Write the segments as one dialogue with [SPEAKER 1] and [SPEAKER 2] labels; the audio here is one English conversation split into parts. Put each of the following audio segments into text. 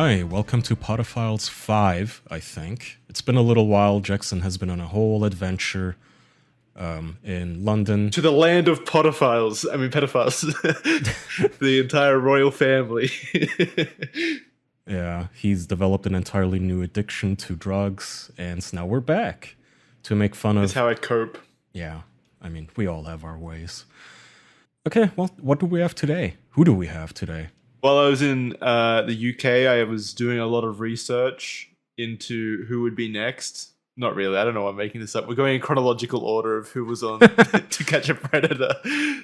[SPEAKER 1] Hi, welcome to Podophiles 5, I think. It's been a little while. Jackson has been on a whole adventure in London.
[SPEAKER 2] To the land of pedophiles. The entire royal family.
[SPEAKER 1] Yeah, he's developed an entirely new addiction to drugs, and now we're back to make fun of...
[SPEAKER 2] That's how I cope.
[SPEAKER 1] Yeah, I mean, we all have our ways. Okay, well, what do we have today? Who do we have today?
[SPEAKER 2] While I was in the UK, I was doing a lot of research into who would be next. Not really, I don't know why I'm making this up. We're going in chronological order of who was on To Catch a Predator.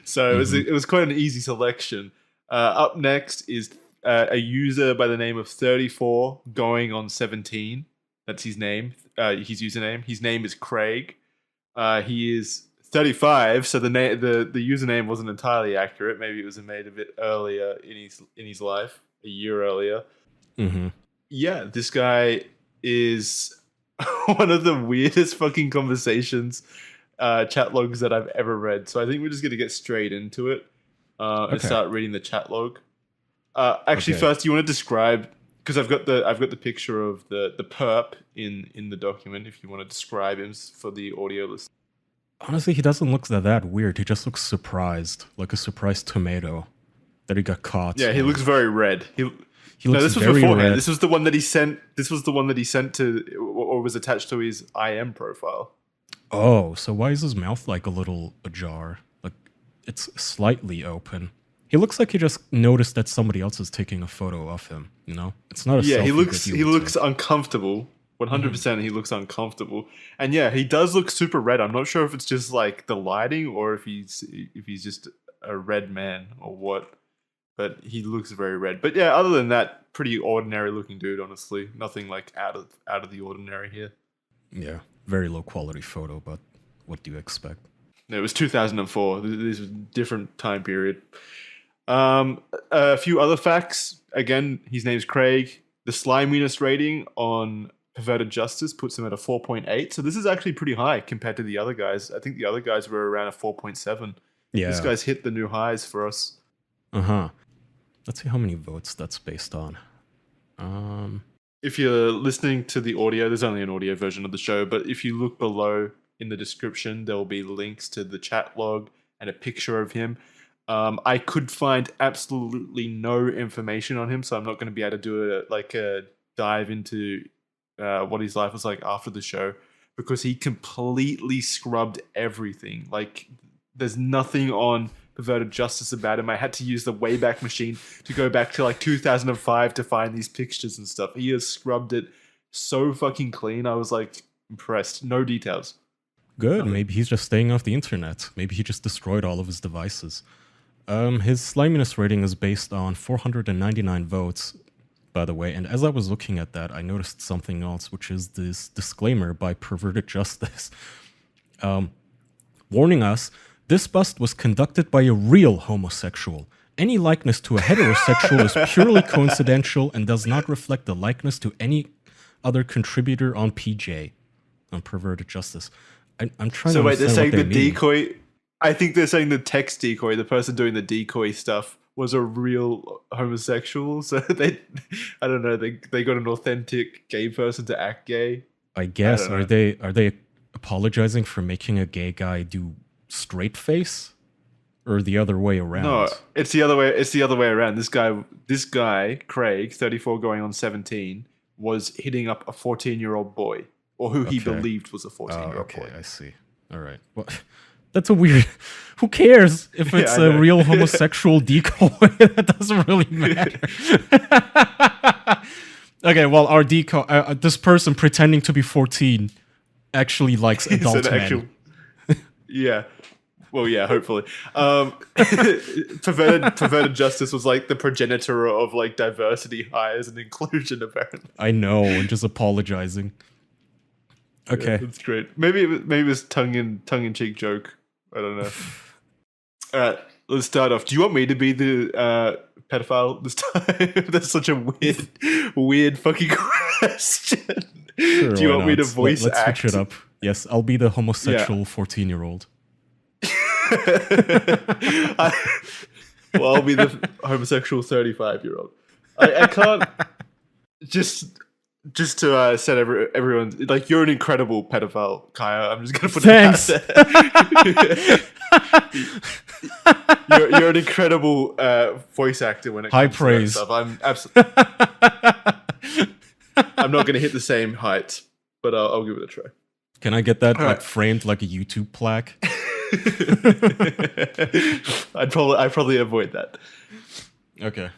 [SPEAKER 2] So it was quite an easy selection. Up next is a user by the name of 34GoingOn17. That's his name, his username. His name is Craig. He is 35, so the username wasn't entirely accurate. Maybe it was made a bit earlier in his life, a year earlier.
[SPEAKER 1] Mm-hmm.
[SPEAKER 2] Yeah, this guy is one of the weirdest fucking conversations, chat logs that I've ever read. So I think we're just gonna get straight into it and start reading the chat log. Actually, first, you want to describe, because I've got the picture of the perp in the document. If you want to describe him for the audio listeners.
[SPEAKER 1] Honestly, he doesn't look that weird. He just looks surprised, like a surprised tomato that he got caught.
[SPEAKER 2] Yeah, he looks very red. He looks this was
[SPEAKER 1] very
[SPEAKER 2] beforehand.
[SPEAKER 1] red.
[SPEAKER 2] This was the one that he sent. This was the one that he sent to, or was attached to his IM profile.
[SPEAKER 1] Oh, so why is his mouth like a little ajar? Like it's slightly open. He looks like he just noticed that somebody else is taking a photo of him. You know, it's not a selfie.
[SPEAKER 2] He looks uncomfortable. 100%, he looks uncomfortable, and yeah, he does look super red. I'm not sure if it's just like the lighting or if he's just a red man or what, but he looks very red. But yeah, other than that, pretty ordinary looking dude. Honestly, nothing like out of the ordinary here.
[SPEAKER 1] Yeah, very low quality photo, but what do you expect?
[SPEAKER 2] It was 2004. This was a different time period. A few other facts. Again, his name's Craig. The sliminess rating on Perverted Justice puts him at a 4.8. So this is actually pretty high compared to the other guys. I think the other guys were around a 4.7.
[SPEAKER 1] Yeah.
[SPEAKER 2] This guy's hit the new highs for us.
[SPEAKER 1] Uh-huh. Let's see how many votes that's based on.
[SPEAKER 2] If you're listening to the audio, there's only an audio version of the show, but if you look below in the description, there will be links to the chat log and a picture of him. I could find absolutely no information on him, so I'm not going to be able to do a dive into what his life was like after the show, because he completely scrubbed everything. Like, there's nothing on Perverted Justice about him. I had to use the Wayback Machine to go back to like 2005 to find these pictures and stuff. He has scrubbed it so fucking clean. I was like impressed. No details.
[SPEAKER 1] Good.
[SPEAKER 2] Nothing.
[SPEAKER 1] Maybe he's just staying off the internet. Maybe he just destroyed all of his devices. His sliminess rating is based on 499 votes, by the way, and as I was looking at that, I noticed something else, which is this disclaimer by Perverted Justice. Warning us, this bust was conducted by a real homosexual. Any likeness to a heterosexual is purely coincidental and does not reflect the likeness to any other contributor on PJ, on Perverted Justice. I'm trying to understand what they mean. So wait, they're saying the
[SPEAKER 2] decoy... I think they're saying the text decoy, the person doing the decoy stuff, was a real homosexual. So I don't know, they got an authentic gay person to act gay.
[SPEAKER 1] I guess. Are they apologizing for making a gay guy do straight face, or the other way around?
[SPEAKER 2] No, it's the other way. It's the other way around. This guy, Craig, 34GoingOn17, was hitting up a 14-year-old boy, or who he believed was a 14-year-old boy.
[SPEAKER 1] I see. All right. Well. That's a weird... Who cares if it's a real homosexual decoy? That doesn't really matter. Okay, well, our decoy... this person pretending to be 14 actually likes adult men.
[SPEAKER 2] Yeah. Well, yeah, hopefully. Perverted Justice was like the progenitor of like diversity hires and inclusion, apparently.
[SPEAKER 1] I know, and just apologizing. Okay.
[SPEAKER 2] Yeah, that's great. Maybe it was tongue in cheek joke. I don't know. All right, let's start off. Do you want me to be the pedophile this time? That's such a weird fucking question.
[SPEAKER 1] Sure,
[SPEAKER 2] do you want me to voice
[SPEAKER 1] Let's
[SPEAKER 2] act?
[SPEAKER 1] switch it up. Yes, I'll be the homosexual 14-year-old.
[SPEAKER 2] I'll be the homosexual 35-year-old. I can't... just to set everyone like you're an incredible pedophile, Kaya. I'm just gonna put
[SPEAKER 1] Thanks.
[SPEAKER 2] it out there. you're an incredible voice actor when it
[SPEAKER 1] High
[SPEAKER 2] comes
[SPEAKER 1] praise.
[SPEAKER 2] to that stuff. I'm absolutely. I'm not gonna hit the same height, but I'll give it a try.
[SPEAKER 1] Can I get that
[SPEAKER 2] All
[SPEAKER 1] like
[SPEAKER 2] right.
[SPEAKER 1] framed like a YouTube plaque?
[SPEAKER 2] I'd probably avoid that.
[SPEAKER 1] Okay.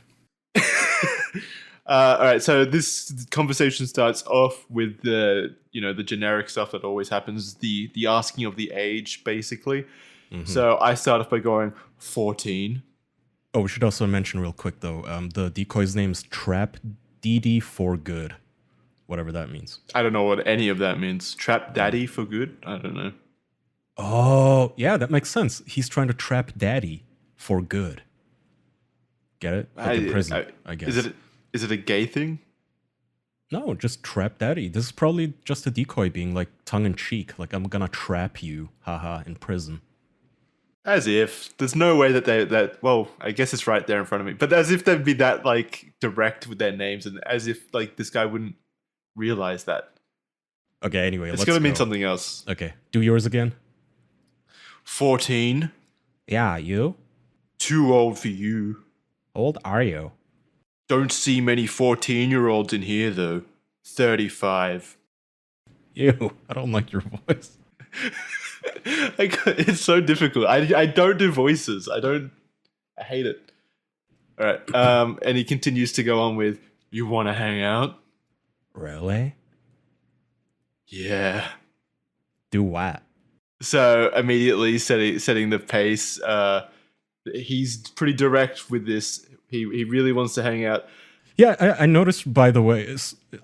[SPEAKER 2] All right, so this conversation starts off with the the generic stuff that always happens, the asking of the age, basically. So I start off by going 14.
[SPEAKER 1] Oh, we should also mention real quick though. The decoy's name's Trap DD for good, whatever that means.
[SPEAKER 2] I don't know what any of that means. Trap daddy for good? I don't know.
[SPEAKER 1] Oh, yeah, that makes sense. He's trying to trap Daddy for good. Get it? Like in prison, I guess.
[SPEAKER 2] Is it a gay thing?
[SPEAKER 1] No, just trap Daddy. This is probably just a decoy being like tongue in cheek, like I'm gonna trap you, haha, in prison.
[SPEAKER 2] As if there's no way that well, I guess it's right there in front of me, but as if they'd be that like direct with their names, and as if like this guy wouldn't realize that.
[SPEAKER 1] Okay, anyway,
[SPEAKER 2] It's
[SPEAKER 1] let's
[SPEAKER 2] gonna
[SPEAKER 1] go.
[SPEAKER 2] mean something else.
[SPEAKER 1] Okay, do yours again.
[SPEAKER 2] 14.
[SPEAKER 1] Yeah, you?
[SPEAKER 2] Too old for you.
[SPEAKER 1] How old are you?
[SPEAKER 2] Don't see many 14-year-olds in here though. 35.
[SPEAKER 1] Ew, I don't like your voice.
[SPEAKER 2] It's so difficult. I don't do voices. I hate it. All right. And he continues to go on with, "You want to hang out?"
[SPEAKER 1] Really?
[SPEAKER 2] Yeah.
[SPEAKER 1] Do what?
[SPEAKER 2] So immediately setting the pace. He's pretty direct with this. He really wants to hang out.
[SPEAKER 1] Yeah, I noticed, by the way,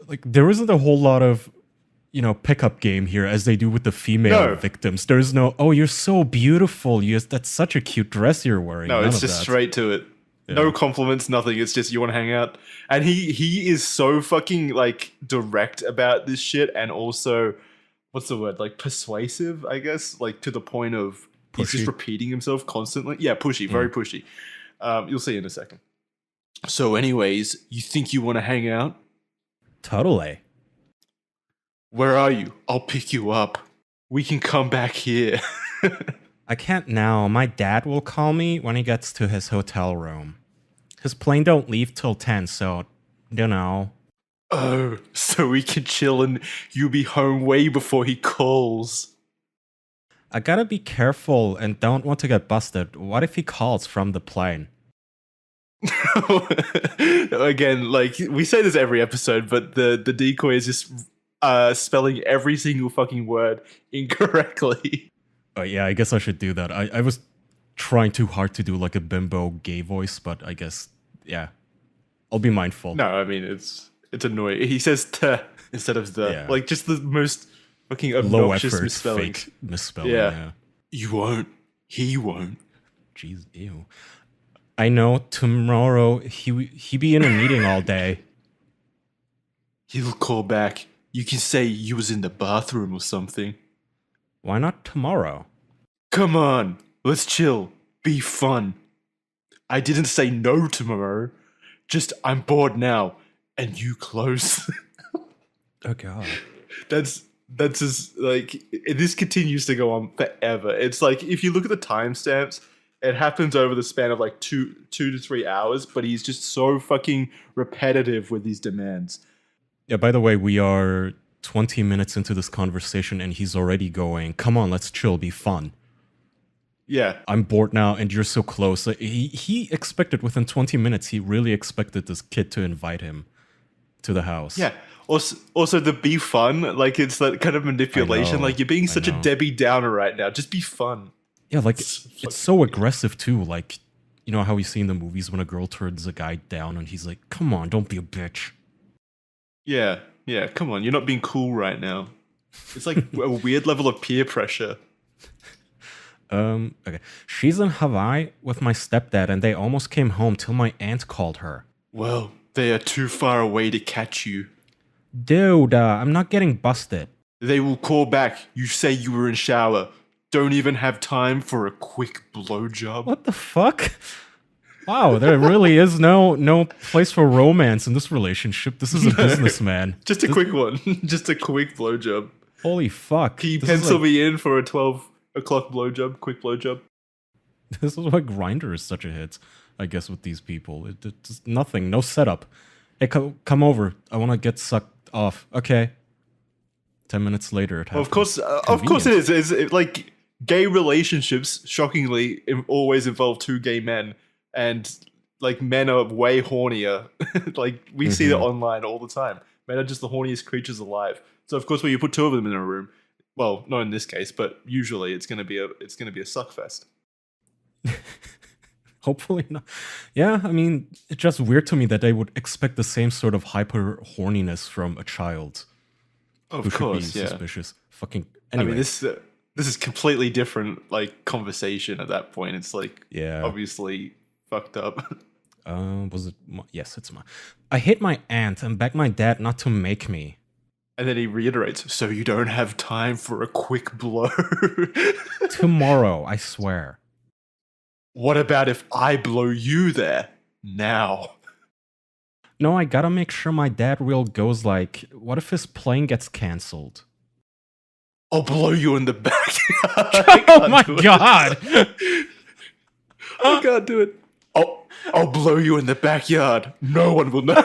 [SPEAKER 1] like there isn't a whole lot of, pickup game here as they do with the female victims. There's no, oh, you're so beautiful. That's such a cute dress you're wearing.
[SPEAKER 2] No,
[SPEAKER 1] None
[SPEAKER 2] it's
[SPEAKER 1] of
[SPEAKER 2] just
[SPEAKER 1] that.
[SPEAKER 2] straight to it.
[SPEAKER 1] Yeah.
[SPEAKER 2] No compliments, nothing. It's just, you want to hang out. And he is so fucking like direct about this shit, and also, what's the word? Like persuasive, I guess. Like to the point of he's just
[SPEAKER 1] Pushy.
[SPEAKER 2] repeating himself constantly. Yeah, pushy, very pushy. You'll see in a second. So, anyways, you think you want to hang out?
[SPEAKER 1] Totally.
[SPEAKER 2] Where are you? I'll pick you up. We can come back here.
[SPEAKER 1] I can't now. My dad will call me when he gets to his hotel room. His plane don't leave till 10, so,
[SPEAKER 2] Oh, so we can chill and you'll be home way before he calls.
[SPEAKER 1] I gotta be careful and don't want to get busted. What if he calls from the plane?
[SPEAKER 2] Again, like we say this every episode, but the decoy is just spelling every single fucking word incorrectly.
[SPEAKER 1] Oh yeah, I guess I should do that. I was trying too hard to do like a bimbo gay voice, but I guess, yeah. I'll be mindful.
[SPEAKER 2] No, I mean, it's annoying. He says "t" instead of "the."
[SPEAKER 1] Yeah.
[SPEAKER 2] Like, just the most fucking
[SPEAKER 1] Low
[SPEAKER 2] obnoxious
[SPEAKER 1] effort,
[SPEAKER 2] misspelling.
[SPEAKER 1] fake misspelling,
[SPEAKER 2] Yeah.
[SPEAKER 1] yeah.
[SPEAKER 2] You won't. He won't.
[SPEAKER 1] Jeez, ew. I know, tomorrow he be in a meeting all day.
[SPEAKER 2] He'll call back. You can say you was in the bathroom or something.
[SPEAKER 1] Why not tomorrow?
[SPEAKER 2] Come on, let's chill. Be fun. I didn't say no tomorrow. Just I'm bored now, and you close.
[SPEAKER 1] Oh god.
[SPEAKER 2] That's just like this continues to go on forever. It's like if you look at the timestamps, it happens over the span of like two to 3 hours, but he's just so fucking repetitive with these demands.
[SPEAKER 1] Yeah, by the way, we are 20 minutes into this conversation and he's already going, come on, let's chill, be fun.
[SPEAKER 2] Yeah.
[SPEAKER 1] I'm bored now and you're so close. Like, he expected within 20 minutes, he really expected this kid to invite him to the house.
[SPEAKER 2] Yeah. Also the be fun, like it's that kind of manipulation.
[SPEAKER 1] know,
[SPEAKER 2] Like you're being such
[SPEAKER 1] I know.
[SPEAKER 2] a Debbie Downer right now. Just be fun.
[SPEAKER 1] Yeah, like
[SPEAKER 2] It's
[SPEAKER 1] it's so aggressive too. Like, you know how we see in the movies when a girl turns a guy down and he's like, come on, don't be a bitch.
[SPEAKER 2] Yeah. Yeah. Come on. You're not being cool right now. It's like a weird level of peer pressure.
[SPEAKER 1] Okay. She's in Hawaii with my stepdad and they almost came home till my aunt called her.
[SPEAKER 2] Well, they are too far away to catch you.
[SPEAKER 1] Dude, I'm not getting busted.
[SPEAKER 2] They will call back. You say you were in shower. Don't even have time for a quick blowjob.
[SPEAKER 1] What the fuck? Wow, there really is no place for romance in this relationship. This is a businessman.
[SPEAKER 2] Just a quick one. Just a quick blowjob.
[SPEAKER 1] Holy fuck.
[SPEAKER 2] Can you
[SPEAKER 1] This is
[SPEAKER 2] pencil
[SPEAKER 1] like-
[SPEAKER 2] me in for a 12 o'clock blowjob? Quick blowjob?
[SPEAKER 1] This is why Grindr is such a hit, I guess, with these people. It's nothing, no setup. Hey, come over. I want to get sucked off. Okay. 10 minutes later, it happens.
[SPEAKER 2] Of course it is. Like, gay relationships, shockingly, always involve two gay men. And, like, men are way hornier. Like, we see that online all the time. Men are just the horniest creatures alive. So, of course, when you put two of them in a room, well, not in this case, but usually it's going to be a suck fest.
[SPEAKER 1] Hopefully not. Yeah, I mean, it's just weird to me that they would expect the same sort of hyper horniness from a child.
[SPEAKER 2] Of
[SPEAKER 1] who
[SPEAKER 2] course,
[SPEAKER 1] should be
[SPEAKER 2] yeah.
[SPEAKER 1] suspicious. Fucking anyway.
[SPEAKER 2] I mean, this is completely different, like, conversation at that point. It's like,
[SPEAKER 1] yeah.
[SPEAKER 2] obviously fucked up.
[SPEAKER 1] Was it? Yes, it's my. I hit my aunt and begged my dad not to make me.
[SPEAKER 2] And then he reiterates, so you don't have time for a quick blow?
[SPEAKER 1] Tomorrow, I swear.
[SPEAKER 2] What about if I blow you there? Now.
[SPEAKER 1] No, I gotta make sure my dad reel goes like, what if his plane gets cancelled?
[SPEAKER 2] I'll blow you in the back.
[SPEAKER 1] Oh my god!
[SPEAKER 2] I can't do it. I'll blow you in the backyard. No one will know.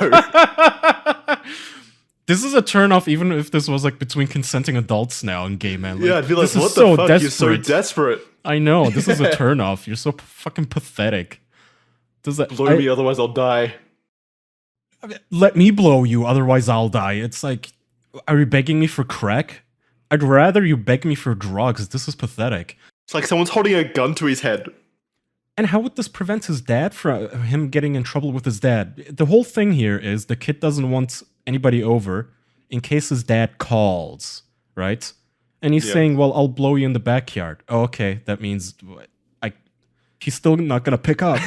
[SPEAKER 1] This is a turnoff, even if this was like between consenting adults now and gay men. Like,
[SPEAKER 2] Yeah, I'd be like,
[SPEAKER 1] this is
[SPEAKER 2] what
[SPEAKER 1] so
[SPEAKER 2] the fuck?
[SPEAKER 1] desperate.
[SPEAKER 2] You're so desperate.
[SPEAKER 1] I know, this is a turnoff. You're so fucking pathetic. Does that
[SPEAKER 2] Blow me, otherwise I'll die.
[SPEAKER 1] Let me blow you, otherwise I'll die. It's like, are you begging me for crack? I'd rather you beg me for drugs. This is pathetic.
[SPEAKER 2] It's like someone's holding a gun to his head.
[SPEAKER 1] And how would this prevent his dad from him getting in trouble with his dad? The whole thing here is the kid doesn't want anybody over in case his dad calls, right? And he's saying, well, I'll blow you in the backyard. Oh, okay, that means he's still not gonna pick up.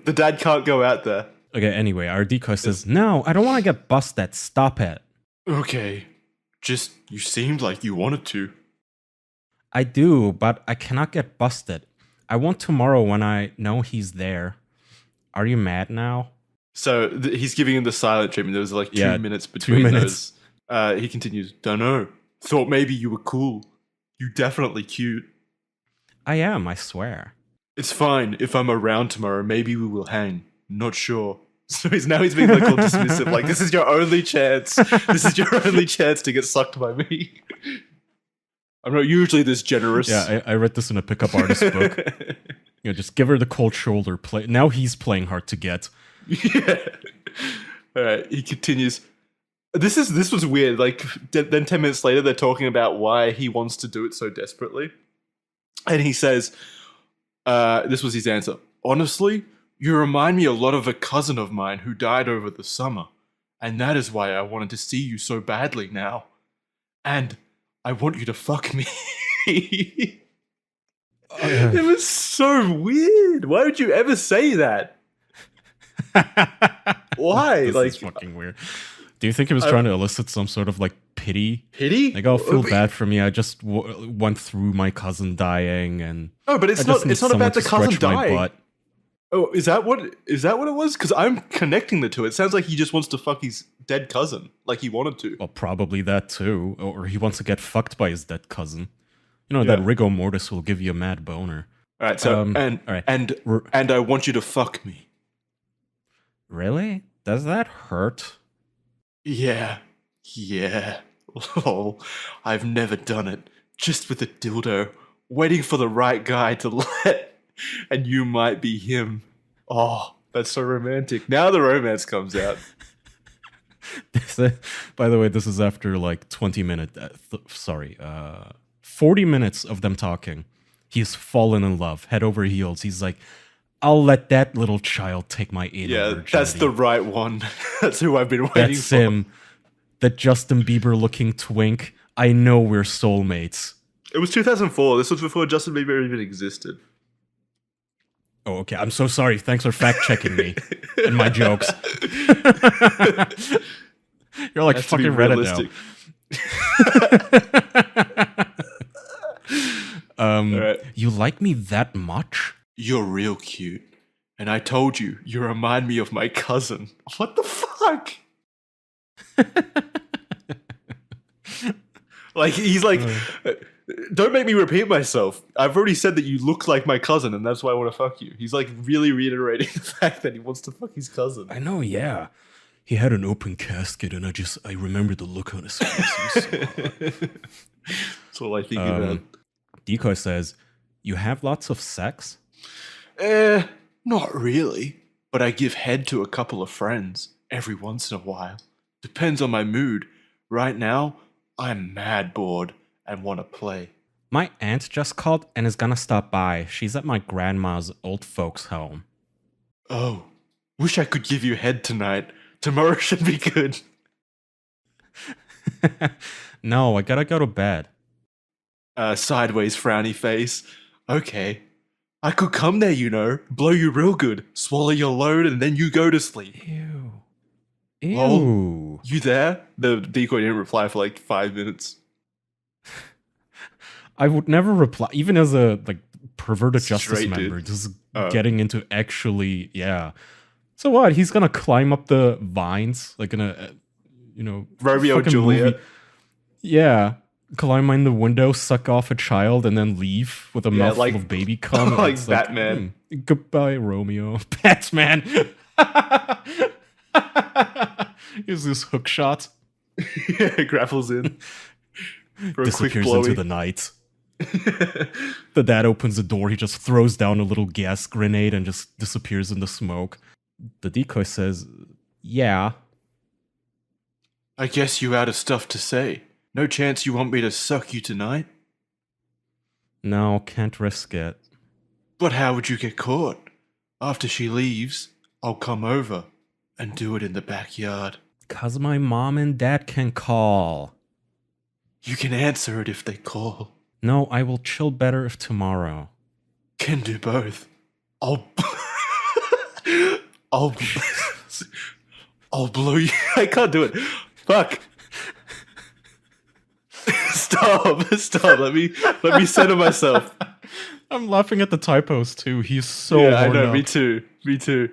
[SPEAKER 2] The dad can't go out there.
[SPEAKER 1] Okay, anyway, our decoy says, no, I don't want to get busted. Stop it.
[SPEAKER 2] Okay. Just, you seemed like you wanted to.
[SPEAKER 1] I do, but I cannot get busted. I want tomorrow when I know he's there. Are you mad now?
[SPEAKER 2] So he's giving him the silent treatment. There was like 2 minutes
[SPEAKER 1] 2
[SPEAKER 2] between
[SPEAKER 1] minutes.
[SPEAKER 2] those. He continues, dunno. Thought maybe you were cool. You definitely cute.
[SPEAKER 1] I am, I swear.
[SPEAKER 2] It's fine. If I'm around tomorrow, maybe we will hang. Not sure. So he's being like all dismissive. Like, this is your only chance. This is your only chance to get sucked by me. I'm not usually this generous.
[SPEAKER 1] Yeah, I read this in a pickup artist book. You know, just give her the cold shoulder. Play. Now he's playing hard to get.
[SPEAKER 2] Yeah. All right. He continues. This was weird. Like, then 10 minutes later, they're talking about why he wants to do it so desperately. And he says, this was his answer. Honestly, you remind me a lot of a cousin of mine who died over the summer. And that is why I wanted to see you so badly now. And I want you to fuck me. It was so weird. Why would you ever say that? Why?
[SPEAKER 1] This
[SPEAKER 2] like,
[SPEAKER 1] is fucking weird. Do you think he was trying to elicit some sort of like pity?
[SPEAKER 2] Pity?
[SPEAKER 1] Like, oh, feel bad for me. I just went through my cousin dying, and
[SPEAKER 2] no, but it's not about the cousin dying.
[SPEAKER 1] Butt.
[SPEAKER 2] Oh, is that what it was? Because I'm connecting the two. It sounds like he just wants to fuck his dead cousin, like he wanted to.
[SPEAKER 1] Well, probably that too, or he wants to get fucked by his dead cousin. You know, that rigor mortis will give you a mad boner.
[SPEAKER 2] All right, so and I want you to fuck me.
[SPEAKER 1] Really? Does that hurt?
[SPEAKER 2] Yeah. Lol. I've never done it. Just with a dildo, waiting for the right guy to let, and you might be him. Oh, that's so romantic. Now the romance comes out.
[SPEAKER 1] By the way, this is after like 40 minutes of them talking. He's fallen in love, head over heels. He's like, I'll let that little child take my anal virginity.
[SPEAKER 2] That's the right one. That's who I've been waiting
[SPEAKER 1] That's
[SPEAKER 2] for.
[SPEAKER 1] him. That Justin Bieber looking twink. I know we're soulmates.
[SPEAKER 2] It was 2004. This was before Justin Bieber even existed.
[SPEAKER 1] Oh, okay. I'm so sorry. Thanks for fact checking me and my jokes. You're like fucking Reddit now.
[SPEAKER 2] Right.
[SPEAKER 1] You like me that much?
[SPEAKER 2] You're real cute. And I told you, you remind me of my cousin. What the fuck? Like, he's like, don't make me repeat myself. I've already said that you look like my cousin, and that's why I want to fuck you. He's like really reiterating the fact that he wants to fuck his cousin.
[SPEAKER 1] I know, yeah. He had an open casket, and I remember the look on his face.
[SPEAKER 2] That's all I think about.
[SPEAKER 1] Decoy says, you have lots of sex?
[SPEAKER 2] Not really. But I give head to a couple of friends every once in a while. Depends on my mood. Right now, I'm mad bored and want to play.
[SPEAKER 1] My aunt just called and is gonna stop by. She's at my grandma's old folks' home.
[SPEAKER 2] Oh, wish I could give you head tonight. Tomorrow should be good.
[SPEAKER 1] No, I gotta go to bed.
[SPEAKER 2] Sideways frowny face. Okay. I could come there, you know. Blow you real good. Swallow your load and then you go to sleep.
[SPEAKER 1] Ew. Ew.
[SPEAKER 2] Lol, you there? The decoy didn't reply for like 5 minutes.
[SPEAKER 1] I would never reply, even as a perverted justice
[SPEAKER 2] Straight
[SPEAKER 1] member,
[SPEAKER 2] dude.
[SPEAKER 1] just getting into actually, yeah. So what? He's gonna climb up the vines, like in a,
[SPEAKER 2] Romeo and
[SPEAKER 1] fucking
[SPEAKER 2] Juliet.
[SPEAKER 1] movie. Yeah, climb in the window, suck off a child, and then leave with a mouthful
[SPEAKER 2] like-
[SPEAKER 1] of baby cum.
[SPEAKER 2] like
[SPEAKER 1] It's
[SPEAKER 2] Batman.
[SPEAKER 1] Goodbye, Romeo. Batman. Here's this hook shot.
[SPEAKER 2] Yeah, grapples in. For a quick
[SPEAKER 1] Disappears
[SPEAKER 2] blowy.
[SPEAKER 1] into the night. The dad opens the door. He just throws down a little gas grenade and just disappears in the smoke. The decoy says, yeah.
[SPEAKER 2] I guess you out of stuff to say. No chance you want me to suck you tonight?
[SPEAKER 1] No, can't risk it.
[SPEAKER 2] But how would you get caught? After she leaves, I'll come over and do it in the backyard.
[SPEAKER 1] 'Cause my mom and dad can call.
[SPEAKER 2] You can answer it if they call.
[SPEAKER 1] No, I will chill better if tomorrow.
[SPEAKER 2] Can do both. I'll I'll blow you. I can't do it. Fuck. Stop. Let me center myself.
[SPEAKER 1] I'm laughing at the typos too. He's so
[SPEAKER 2] Yeah, I
[SPEAKER 1] worn
[SPEAKER 2] know.
[SPEAKER 1] out.
[SPEAKER 2] Me too.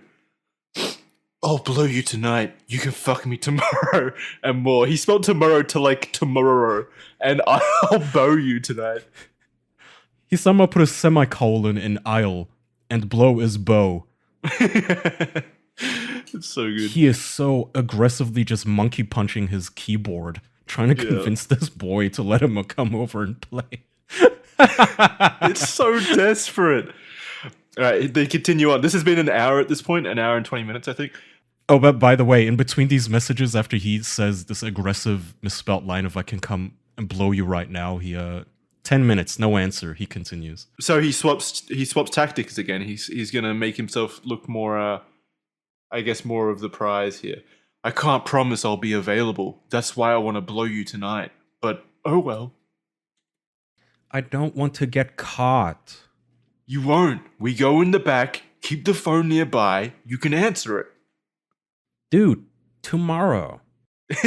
[SPEAKER 2] I'll blow you tonight. You can fuck me tomorrow and more. He spelled tomorrow to like tomorrow, and I'll bow you tonight.
[SPEAKER 1] He somehow put a semicolon in aisle, and blow is bow.
[SPEAKER 2] It's so good.
[SPEAKER 1] He is so aggressively just monkey punching his keyboard, trying to convince this boy to let him come over and play.
[SPEAKER 2] It's so desperate. All right, they continue on. This has been an hour at this point, an hour and 20 minutes, I think.
[SPEAKER 1] Oh, but by the way, in between these messages, after he says this aggressive misspelt line of "I can come and blow you right now," he 10 minutes, no answer. He continues.
[SPEAKER 2] So he swaps tactics again. He's gonna make himself look more, I guess, more of the prize here. I can't promise I'll be available. That's why I want to blow you tonight. But oh well.
[SPEAKER 1] I don't want to get caught.
[SPEAKER 2] You won't. We go in the back. Keep the phone nearby. You can answer it.
[SPEAKER 1] Dude, tomorrow.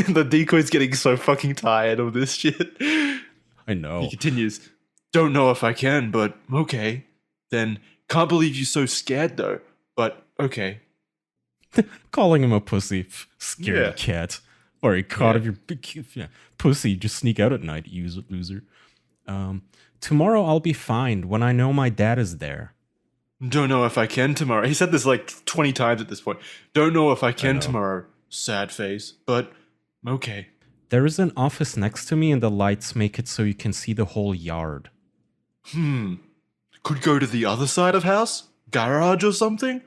[SPEAKER 2] The decoy's getting so fucking tired of this shit.
[SPEAKER 1] I know.
[SPEAKER 2] He continues. Don't know if I can, but okay. Then can't believe you're so scared though. But okay.
[SPEAKER 1] Calling him a pussy. Scaredy cat. Or he caught of your big pussy. Just sneak out at night, you loser. Tomorrow I'll be fine when I know my dad is there.
[SPEAKER 2] Don't know if I can tomorrow. He said this like 20 times at this point. Don't know if I can tomorrow. Sad face. But okay.
[SPEAKER 1] There is an office next to me and the lights make it so you can see the whole yard.
[SPEAKER 2] Could go to the other side of house? Garage or something?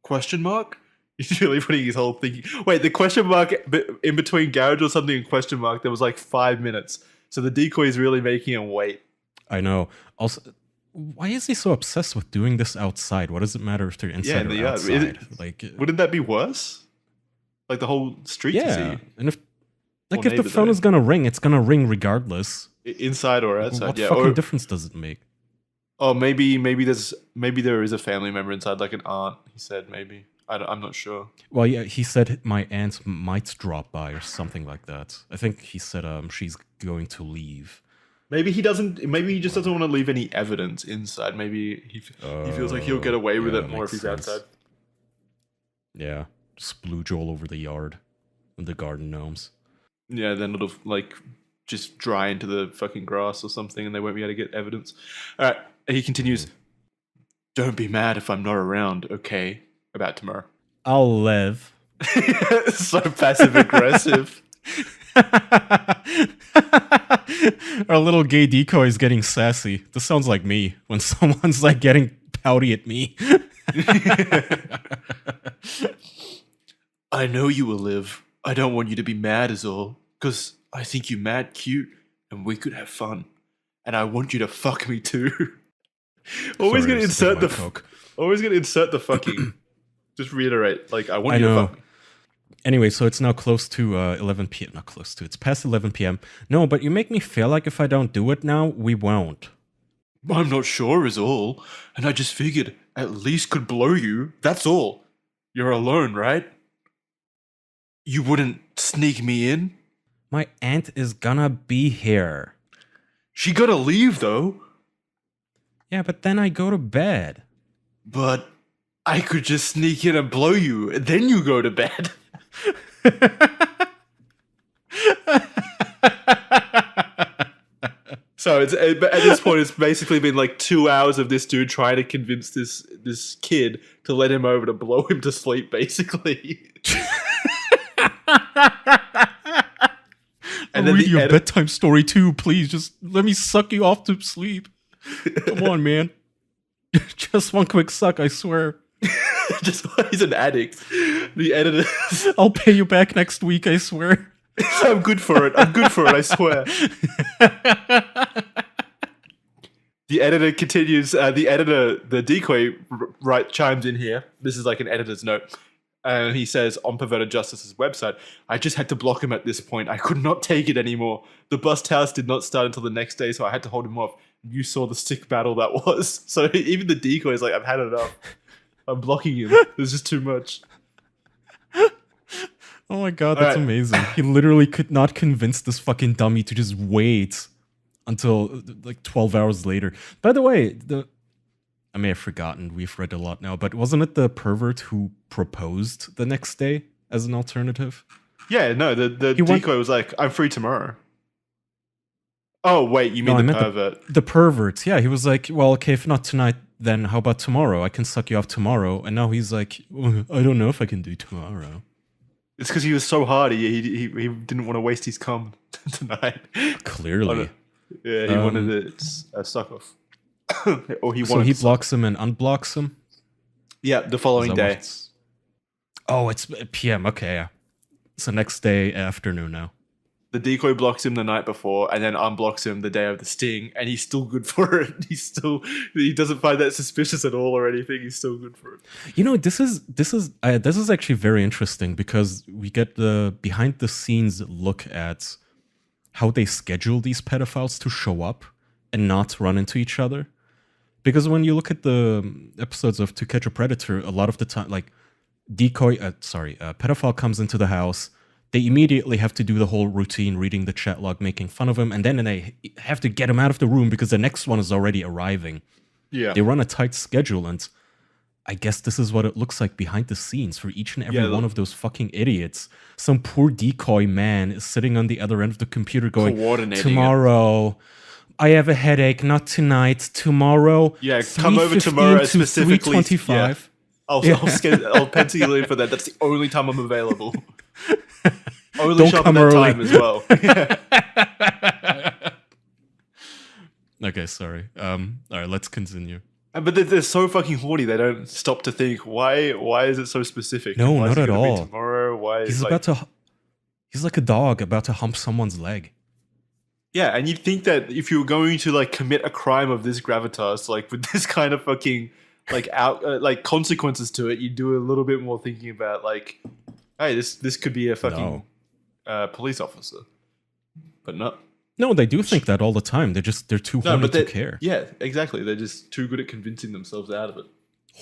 [SPEAKER 2] Question mark? He's really putting his whole thing. Wait, the question mark in between garage or something and question mark, there was like 5 minutes. So the decoy is really making him wait.
[SPEAKER 1] I know. Also, why is he so obsessed with doing this outside? What does it matter if they're inside or outside?
[SPEAKER 2] Wouldn't that be worse? Like the whole street to see.
[SPEAKER 1] And if the phone is gonna ring, it's gonna ring regardless.
[SPEAKER 2] Inside or outside,
[SPEAKER 1] What
[SPEAKER 2] yeah.
[SPEAKER 1] fucking difference does it make?
[SPEAKER 2] Oh, maybe there is a family member inside, like an aunt. He said maybe. I'm not sure.
[SPEAKER 1] Well, yeah, he said my aunt might drop by or something like that. I think he said she's going to leave.
[SPEAKER 2] Maybe he doesn't. Maybe he just doesn't want to leave any evidence inside. Maybe he feels like he'll get away with it more if he's outside.
[SPEAKER 1] Yeah, splooge all over the yard and the garden gnomes.
[SPEAKER 2] Yeah, then it'll like just dry into the fucking grass or something, and they won't be able to get evidence. All right, he continues. Don't be mad if I'm not around, okay? About tomorrow.
[SPEAKER 1] I'll live.
[SPEAKER 2] So passive aggressive.
[SPEAKER 1] Our little gay decoy is getting sassy. This sounds like me when someone's like getting pouty at me.
[SPEAKER 2] I know you will live. I don't want you to be mad is all. Because I think you mad cute and we could have fun. And I want you to fuck me too. Always gonna insert the fucking. Just reiterate, like I want you to fuck me.
[SPEAKER 1] Anyway, so it's now close to 11 p.m. Not close to. It's past 11 p.m. No, but you make me feel like if I don't do it now, we won't.
[SPEAKER 2] I'm not sure is all, and I just figured at least could blow you. That's all. You're alone, right? You wouldn't sneak me in?
[SPEAKER 1] My aunt is gonna be here.
[SPEAKER 2] She gotta leave though.
[SPEAKER 1] Yeah, but then I go to bed. But
[SPEAKER 2] I could just sneak in and blow you, and then you go to bed. So it's at this point, it's basically been like 2 hours of this dude trying to convince this kid to let him over to blow him to sleep, basically.
[SPEAKER 1] And then read your bedtime story too, please. Just let me suck you off to sleep. Come on, man. Just one quick suck, I swear.
[SPEAKER 2] Just he's an addict. The editor.
[SPEAKER 1] I'll pay you back next week, I swear.
[SPEAKER 2] I'm good for it. I swear. The editor continues. The decoy chimes in here. This is like an editor's note. And he says on Perverted Justice's website, I just had to block him at this point. I could not take it anymore. The bust house did not start until the next day, so I had to hold him off. You saw the sick battle that was. So even the decoy is like, I've had enough. I'm blocking him. There's just too much.
[SPEAKER 1] Oh my god, that's amazing. He literally could not convince this fucking dummy to just wait until like 12 hours later. By the way, I may have forgotten, we've read a lot now, but wasn't it the pervert who proposed the next day as an alternative?
[SPEAKER 2] Yeah, no, the decoy was like, I'm free tomorrow. Oh, wait, you mean the pervert?
[SPEAKER 1] The pervert, yeah. He was like, well, okay, if not tonight, then how about tomorrow? I can suck you off tomorrow. And now he's like, I don't know if I can do tomorrow.
[SPEAKER 2] It's because he was so hard. He didn't want to waste his cum tonight.
[SPEAKER 1] Clearly.
[SPEAKER 2] Yeah, he wanted to suck off. Or
[SPEAKER 1] so he blocks him and unblocks him?
[SPEAKER 2] Yeah, the following day.
[SPEAKER 1] Oh, it's PM. Okay, yeah. It's the next day afternoon now.
[SPEAKER 2] The decoy blocks him the night before and then unblocks him the day of the sting, and he's still good for it. He doesn't find that suspicious at all or anything. He's still good for it.
[SPEAKER 1] You know, this is actually very interesting because we get the behind the scenes look at how they schedule these pedophiles to show up and not run into each other. Because when you look at the episodes of To Catch a Predator, a lot of the time, like pedophile comes into the house. They immediately have to do the whole routine, reading the chat log, making fun of him, and then they have to get him out of the room because the next one is already arriving. Yeah. They run a tight schedule, and I guess this is what it looks like behind the scenes for each and every one of those fucking idiots. Some poor decoy man is sitting on the other end of the computer going, tomorrow, I have a headache, not tonight, tomorrow.
[SPEAKER 2] Yeah, come over tomorrow at specifically
[SPEAKER 1] 3:25.
[SPEAKER 2] Yeah. I'll pencil you in for that. That's the only time I'm available. Only shop at that time as well.
[SPEAKER 1] Okay, sorry. All right, let's continue.
[SPEAKER 2] But they're so fucking horny. They don't stop to think, why is it so specific?
[SPEAKER 1] No, not at all.
[SPEAKER 2] Tomorrow, why?
[SPEAKER 1] He's like a dog about to hump someone's leg.
[SPEAKER 2] Yeah, and you'd think that if you were going to like commit a crime of this gravitas, like with this kind of fucking like consequences to it, you'd do a little bit more thinking about like, hey, this could be a fucking police officer, but not. No,
[SPEAKER 1] they do think that all the time. They're too horny to care.
[SPEAKER 2] Yeah, exactly. They're just too good at convincing themselves out of it.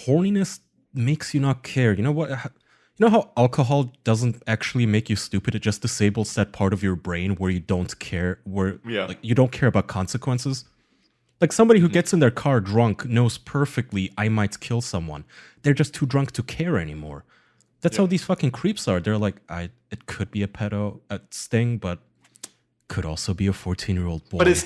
[SPEAKER 1] Horniness makes you not care. You know what? You know how alcohol doesn't actually make you stupid? It just disables that part of your brain where you don't care, like you don't care about consequences. Like somebody who gets in their car drunk knows perfectly I might kill someone. They're just too drunk to care anymore. That's how these fucking creeps are. They're like, it could be a pedo at Sting, but could also be a 14-year-old boy.
[SPEAKER 2] But it's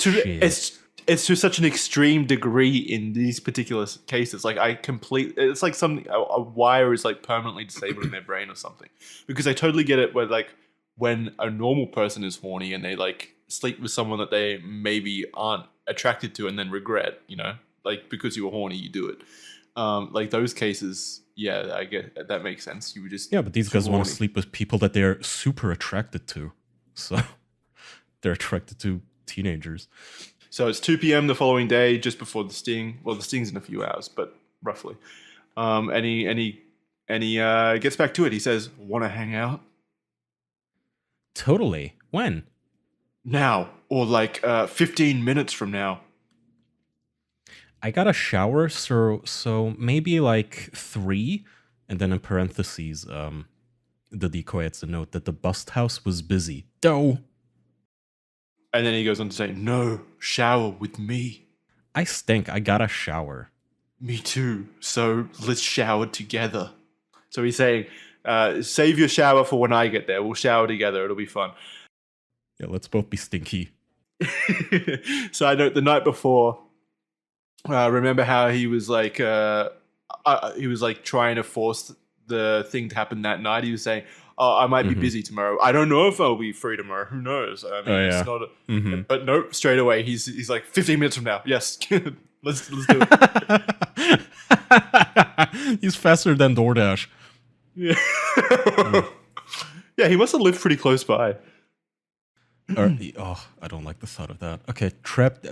[SPEAKER 2] to such an extreme degree in these particular cases. Like it's like a wire is like permanently disabled in their brain or something. Because I totally get it where like when a normal person is horny and they like sleep with someone that they maybe aren't attracted to and then regret, you know, like because you were horny, you do it. Like those cases, yeah, I get that makes sense. You would just
[SPEAKER 1] but these guys want to sleep with people that they're super attracted to, so they're attracted to teenagers.
[SPEAKER 2] So it's 2 p.m. the following day, just before the sting. Well, the sting's in a few hours, but roughly. And he gets back to it. He says, "Want to hang out?"
[SPEAKER 1] Totally. When?
[SPEAKER 2] Now, or like 15 minutes from now.
[SPEAKER 1] I got a shower, so maybe like 3, and then in parentheses, the decoy adds a note that the bust house was busy. Doh.
[SPEAKER 2] And then he goes on to say, "No, shower with me."
[SPEAKER 1] I stink. I got a shower.
[SPEAKER 2] Me too. So let's shower together. So he's saying, save your shower for when I get there. We'll shower together. It'll be fun.
[SPEAKER 1] Yeah, let's both be stinky.
[SPEAKER 2] So I know the night before, remember how he was like trying to force the thing to happen that night. He was saying, "Oh, I might be busy tomorrow. I don't know if I'll be free tomorrow. Who knows?" I mean, it's not. But nope, straight away he's like 15 minutes from now. Yes, let's do it.
[SPEAKER 1] He's faster than DoorDash.
[SPEAKER 2] Yeah. Yeah, he must have lived pretty close by.
[SPEAKER 1] I don't like the thought of that. Okay, trapped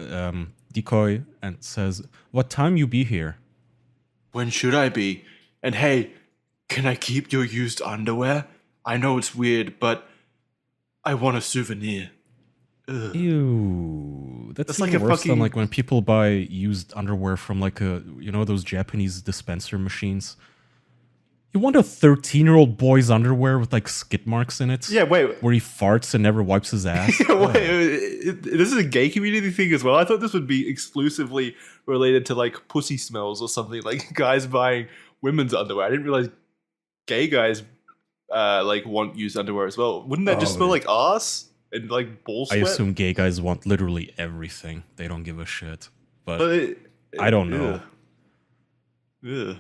[SPEAKER 1] decoy and says, "What time you be here?"
[SPEAKER 2] "When should I be? And hey, can I keep your used underwear? I know it's weird, but I want a souvenir." Ugh.
[SPEAKER 1] Ew, that's
[SPEAKER 2] like
[SPEAKER 1] like
[SPEAKER 2] a
[SPEAKER 1] worse
[SPEAKER 2] fucking-
[SPEAKER 1] than like when people buy used underwear from like those Japanese dispenser machines. You want a 13-year-old boy's underwear with like skid marks in it?
[SPEAKER 2] Yeah, wait.
[SPEAKER 1] Where he farts and never wipes his ass?
[SPEAKER 2] This is a gay community thing as well. I thought this would be exclusively related to like pussy smells or something, like guys buying women's underwear. I didn't realize gay guys like want used underwear as well. Wouldn't that just smell like ass and like ball sweat?
[SPEAKER 1] I assume gay guys want literally everything. They don't give a shit. But I don't know.
[SPEAKER 2] Ugh.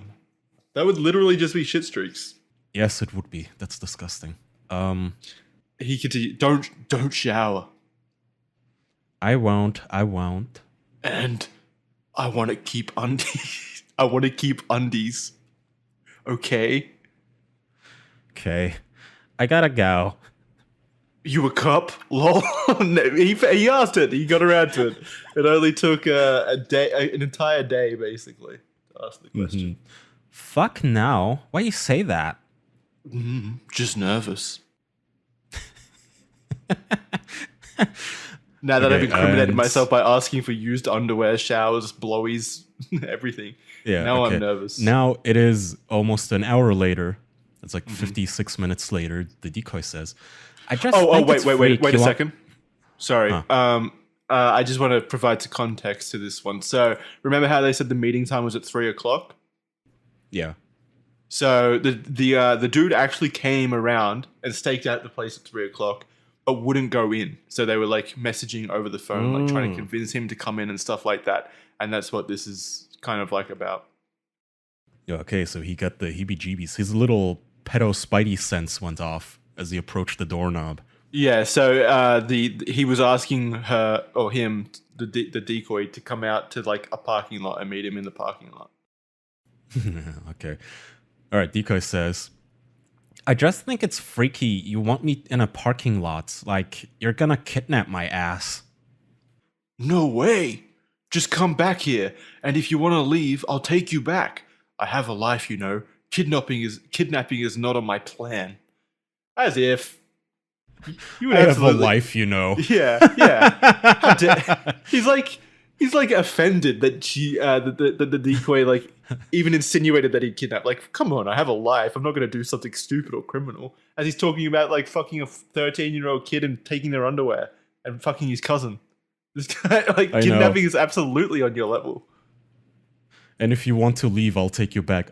[SPEAKER 2] That would literally just be shit streaks.
[SPEAKER 1] Yes, it would be. That's disgusting.
[SPEAKER 2] He continued, don't shower.
[SPEAKER 1] I won't.
[SPEAKER 2] And I want to keep undies. I want to keep undies. Okay.
[SPEAKER 1] Okay. I gotta go.
[SPEAKER 2] You a cup? Lol. He asked it. He got around to it. It only took an entire day, basically, to ask the question.
[SPEAKER 1] Fuck now. Why you say that?
[SPEAKER 2] Just nervous. Now that I've incriminated myself by asking for used underwear, showers, blowies, everything.
[SPEAKER 1] Yeah.
[SPEAKER 2] Now I'm nervous.
[SPEAKER 1] Now it is almost an hour later. It's like 56 minutes later. The decoy says, "I just
[SPEAKER 2] wait a second. Sorry. I just want to provide some context to this one. So remember how they said the meeting time was at 3:00?
[SPEAKER 1] Yeah.
[SPEAKER 2] So the dude actually came around and staked out the place at 3:00, but wouldn't go in. So they were like messaging over the phone, like trying to convince him to come in and stuff like that. And that's what this is kind of like about.
[SPEAKER 1] Yeah. Okay. So he got the heebie-jeebies. His little pedo spidey sense went off as he approached the doorknob.
[SPEAKER 2] Yeah. So he was asking her or him, the decoy, to come out to like a parking lot and meet him in the parking lot.
[SPEAKER 1] Okay. All right. Decoy says, "I just think it's freaky. You want me in a parking lot. Like, you're gonna kidnap my ass."
[SPEAKER 2] "No way. Just come back here. And if you want to leave, I'll take you back. I have a life, you know. Kidnapping is not on my plan." As if. You would
[SPEAKER 1] I have a life, you know.
[SPEAKER 2] Yeah. He's like offended that the decoy like even insinuated that he'd kidnap. Like, come on, I have a life. I'm not going to do something stupid or criminal. As he's talking about like fucking a 13-year-old kid and taking their underwear and fucking his cousin. This guy, like, kidnapping is absolutely on your level.
[SPEAKER 1] And if you want to leave, I'll take you back.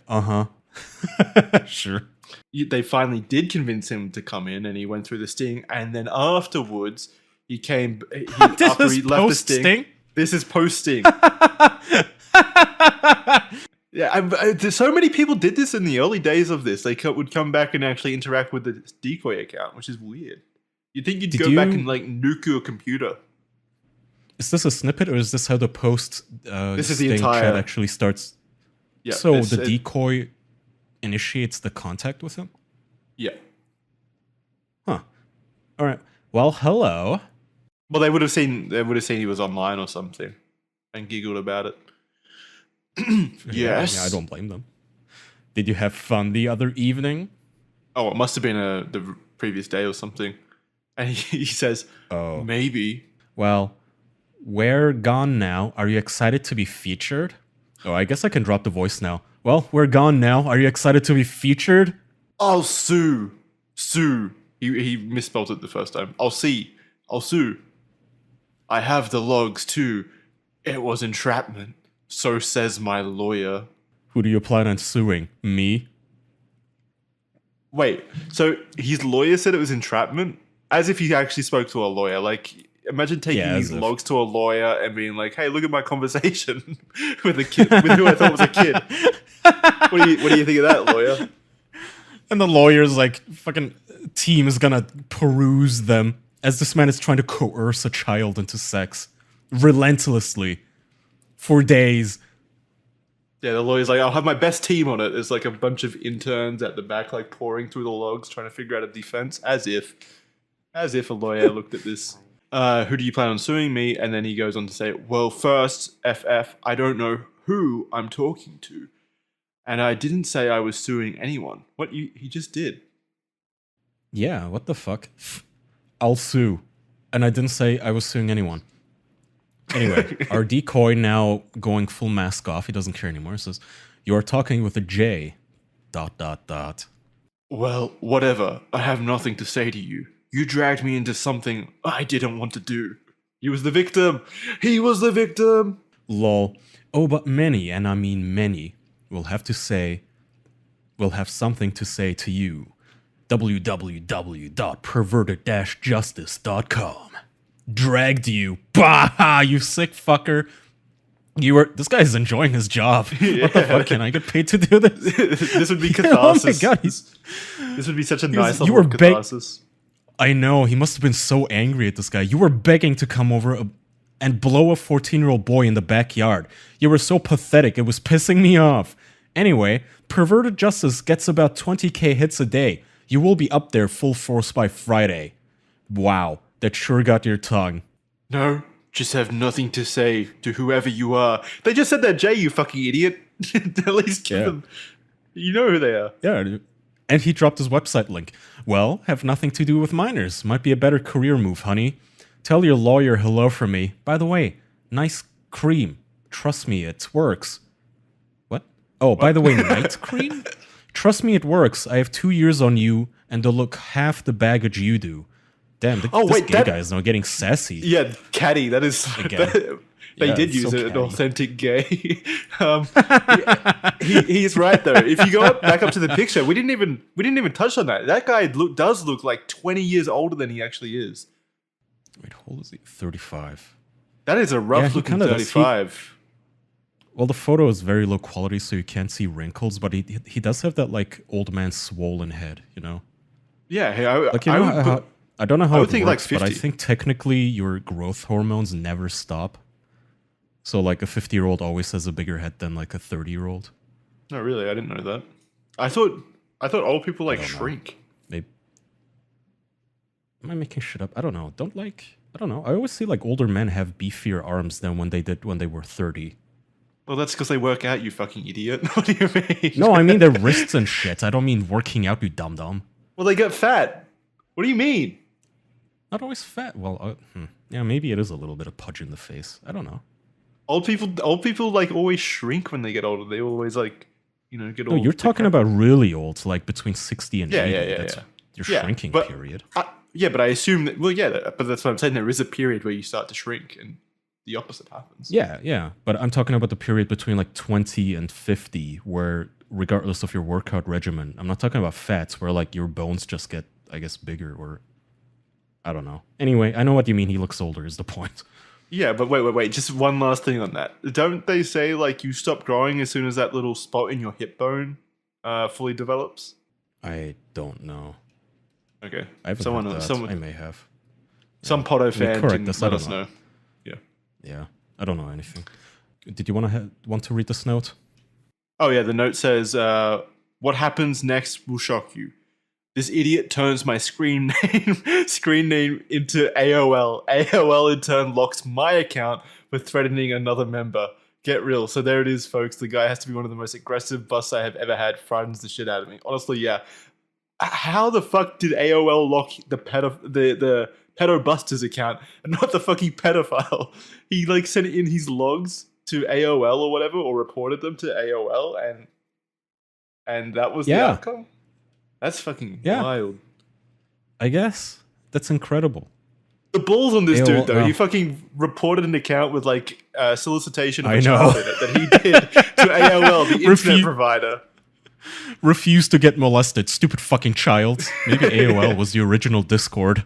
[SPEAKER 1] Sure.
[SPEAKER 2] They finally did convince him to come in, and he went through the sting. And then afterwards, he came.
[SPEAKER 1] This
[SPEAKER 2] after
[SPEAKER 1] is
[SPEAKER 2] he left the sting.
[SPEAKER 1] post-sting?
[SPEAKER 2] This is post sting. Yeah, so many people did this in the early days of this. They would come back and actually interact with the decoy account, which is weird. You'd think you'd go back and like nuke your computer.
[SPEAKER 1] Is this a snippet, or is this how the post
[SPEAKER 2] This is the
[SPEAKER 1] Sting
[SPEAKER 2] entire
[SPEAKER 1] chat actually starts?
[SPEAKER 2] Yeah.
[SPEAKER 1] So the decoy initiates the contact with him?
[SPEAKER 2] Yeah.
[SPEAKER 1] Huh. All right. Well, hello.
[SPEAKER 2] Well, they would have seen he was online or something and giggled about it. Yes.
[SPEAKER 1] Yeah, I don't blame them. Did you have fun the other evening?
[SPEAKER 2] Oh, it must have been the previous day or something. And he says,
[SPEAKER 1] "Oh,
[SPEAKER 2] maybe."
[SPEAKER 1] Well, we're gone now. Are you excited to be featured? Oh, I guess I can drop the voice now. Well, we're gone now. Are you excited to be featured?
[SPEAKER 2] I'll sue. Sue. He misspelled it the first time. I'll sue. I have the logs too. It was entrapment. So says my lawyer.
[SPEAKER 1] Who do you plan on suing? Me?
[SPEAKER 2] Wait, so his lawyer said it was entrapment? As if he actually spoke to a lawyer. Like, imagine taking these logs to a lawyer and being like, hey, look at my conversation with a kid, with who I thought was a kid. What do you think of that, lawyer?
[SPEAKER 1] And the lawyer's like, fucking team is gonna peruse them as this man is trying to coerce a child into sex. Relentlessly. For days.
[SPEAKER 2] Yeah, the lawyer's like, I'll have my best team on it. There's like a bunch of interns at the back, like pouring through the logs, trying to figure out a defense, as if a lawyer looked at this. Who do you plan on suing? Me? And then he goes on to say, well, first, FF, I don't know who I'm talking to. And I didn't say I was suing anyone. He just did.
[SPEAKER 1] Yeah, what the fuck? I'll sue. And I didn't say I was suing anyone. Anyway, our decoy now going full mask off. He doesn't care anymore. He says, you are talking with a J. ...
[SPEAKER 2] Well, whatever. I have nothing to say to you. You dragged me into something I didn't want to do. He was the victim. He was the victim.
[SPEAKER 1] Lol. Oh, but many, and I mean many, will have something to say to you. www.perverted-justice.com. Dragged you. Bah! You sick fucker. This guy's enjoying his job.
[SPEAKER 2] Yeah.
[SPEAKER 1] What the fuck? Can I get paid to do this?
[SPEAKER 2] This would be catharsis.
[SPEAKER 1] Oh my god.
[SPEAKER 2] This would be such a nice level of catharsis.
[SPEAKER 1] I know. He must have been so angry at this guy. You were begging to come over and blow a 14-year-old boy in the backyard. You were so pathetic. It was pissing me off. Anyway, Perverted Justice gets about 20k hits a day. You will be up there full force by Friday. Wow. That sure got your tongue.
[SPEAKER 2] No, just have nothing to say to whoever you are. They just said that, Jay, you fucking idiot. At least give them. You know who they are.
[SPEAKER 1] Yeah, and he dropped his website link. Well, have nothing to do with minors. Might be a better career move, honey. Tell your lawyer hello from me. By the way, nice cream. Trust me, it works. What? Oh, by the way, night cream? Trust me, it works. I have 2 years on you, and they'll look half the baggage you do. Damn, this gay guy is now getting sassy.
[SPEAKER 2] Yeah, catty. That is... They did use an authentic gay. He's right though. If you go back up to the picture, we didn't even touch on that. That guy does look like 20 years older than he actually is.
[SPEAKER 1] Wait, how old is he? 35.
[SPEAKER 2] That is a rough looking 35.
[SPEAKER 1] Well, the photo is very low quality, so you can't see wrinkles, but he does have that like old man swollen head, you know?
[SPEAKER 2] Yeah,
[SPEAKER 1] I don't know how
[SPEAKER 2] I
[SPEAKER 1] it
[SPEAKER 2] would think
[SPEAKER 1] works,
[SPEAKER 2] like 50.
[SPEAKER 1] but I think technically your growth hormones never stop. So like a 50-year-old always has a bigger head than like a 30-year-old.
[SPEAKER 2] No, really, I didn't know that. I thought old people like shrink.
[SPEAKER 1] Maybe. Am I making shit up? I don't know. I don't know. I always see like older men have beefier arms than when they were 30.
[SPEAKER 2] Well, that's because they work out, you fucking idiot. What do you mean?
[SPEAKER 1] No, I mean their wrists and shit. I don't mean working out, you dum-dum.
[SPEAKER 2] Well, they get fat. What do you mean?
[SPEAKER 1] Not always fat. Well, yeah, maybe it is a little bit of pudge in the face. I don't know.
[SPEAKER 2] Old people like always shrink when they get older. They always like, get old.
[SPEAKER 1] No, you're talking about really old, like between 60 and 80.
[SPEAKER 2] Yeah.
[SPEAKER 1] That's your shrinking period.
[SPEAKER 2] But I assume that, but that's what I'm saying. There is a period where you start to shrink and the opposite happens.
[SPEAKER 1] Yeah. But I'm talking about the period between like 20 and 50 where regardless of your workout regimen. I'm not talking about fats where like your bones just get, I guess, bigger or I don't know. Anyway, I know what you mean. He looks older is the point.
[SPEAKER 2] Yeah, but wait. Just one last thing on that. Don't they say like you stop growing as soon as that little spot in your hip bone fully develops?
[SPEAKER 1] I don't know.
[SPEAKER 2] Okay.
[SPEAKER 1] I haven't heard that. I may have.
[SPEAKER 2] Some Potto fan can let us know.
[SPEAKER 1] Yeah. I don't know anything. Did you want to read this note?
[SPEAKER 2] Oh yeah, the note says, "What happens next will shock you. This idiot turns my screen name into AOL. AOL in turn locks my account for threatening another member. Get real." So there it is, folks. The guy has to be one of the most aggressive busts I have ever had. Frightens the shit out of me. Honestly, yeah. How the fuck did AOL lock the pedo busters account and not the fucking pedophile? He like sent in his logs to AOL or whatever, or reported them to AOL, and that was the outcome. That's fucking wild.
[SPEAKER 1] I guess that's incredible.
[SPEAKER 2] The balls on this
[SPEAKER 1] AOL,
[SPEAKER 2] dude, though.
[SPEAKER 1] no.
[SPEAKER 2] He fucking reported an account with like solicitation of
[SPEAKER 1] I
[SPEAKER 2] a
[SPEAKER 1] know.
[SPEAKER 2] child in it that he did to AOL, the internet provider.
[SPEAKER 1] Refused to get molested. Stupid fucking child. Maybe AOL was the original Discord.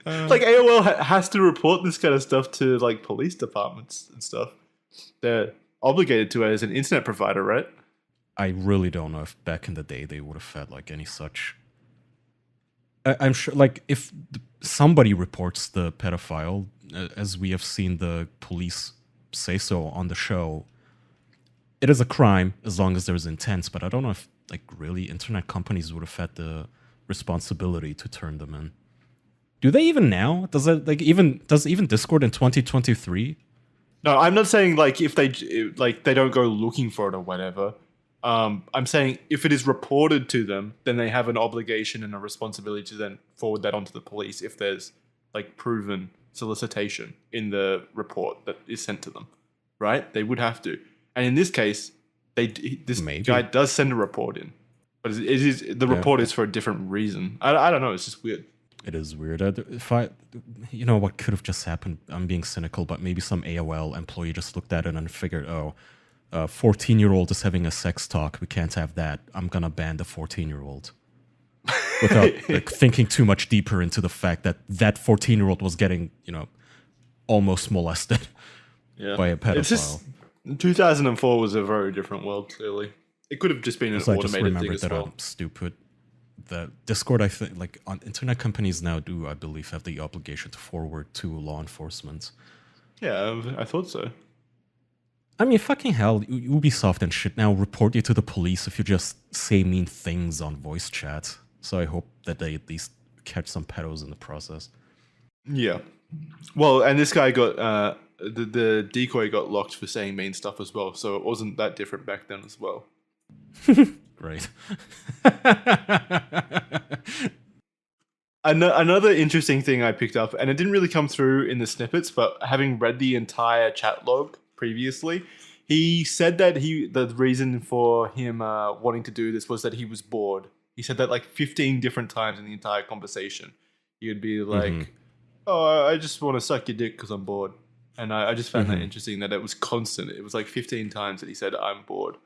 [SPEAKER 2] Like AOL has to report this kind of stuff to like police departments and stuff. They're obligated to as an internet provider, right?
[SPEAKER 1] I really don't know if back in the day they would have had like any such. I'm sure, like if somebody reports the pedophile, as we have seen the police say so on the show, it is a crime as long as there's intent. But I don't know if like really internet companies would have had the responsibility to turn them in. Do they even now? Does even Discord in 2023?
[SPEAKER 2] No, I'm not saying like if they don't go looking for it or whatever. I'm saying if it is reported to them, then they have an obligation and a responsibility to then forward that onto the police if there's like proven solicitation in the report that is sent to them, right? They would have to. And in this case, this guy does send a report in, but the report is for a different reason. I don't know. It's just weird.
[SPEAKER 1] It is weird. What could have just happened? I'm being cynical, but maybe some AOL employee just looked at it and figured, 14-year-old is having a sex talk. We can't have that. I'm gonna ban the 14-year-old. Without like thinking too much deeper into the fact that 14-year-old was getting, almost molested by a pedophile.
[SPEAKER 2] It's just 2004 was a very different world. Clearly, it could have just been an automated thing as well.
[SPEAKER 1] I'm stupid. The Discord, I think, like on internet companies now do, I believe, have the obligation to forward to law enforcement.
[SPEAKER 2] Yeah, I thought so.
[SPEAKER 1] I mean, fucking hell, Ubisoft and shit now report you to the police if you just say mean things on voice chat. So I hope that they at least catch some pedos in the process. Yeah.
[SPEAKER 2] Well, and this guy got the decoy got locked for saying mean stuff as well, so it wasn't that different back then as well.
[SPEAKER 1] Great.
[SPEAKER 2] Another interesting thing I picked up, and it didn't really come through in the snippets, but having read the entire chat log previously, he said that the reason for him wanting to do this was that he was bored. He said that like 15 different times in the entire conversation. He would be like, "Oh, I just want to suck your dick because I'm bored." And I just found that interesting that it was constant. It was like 15 times that he said, "I'm bored."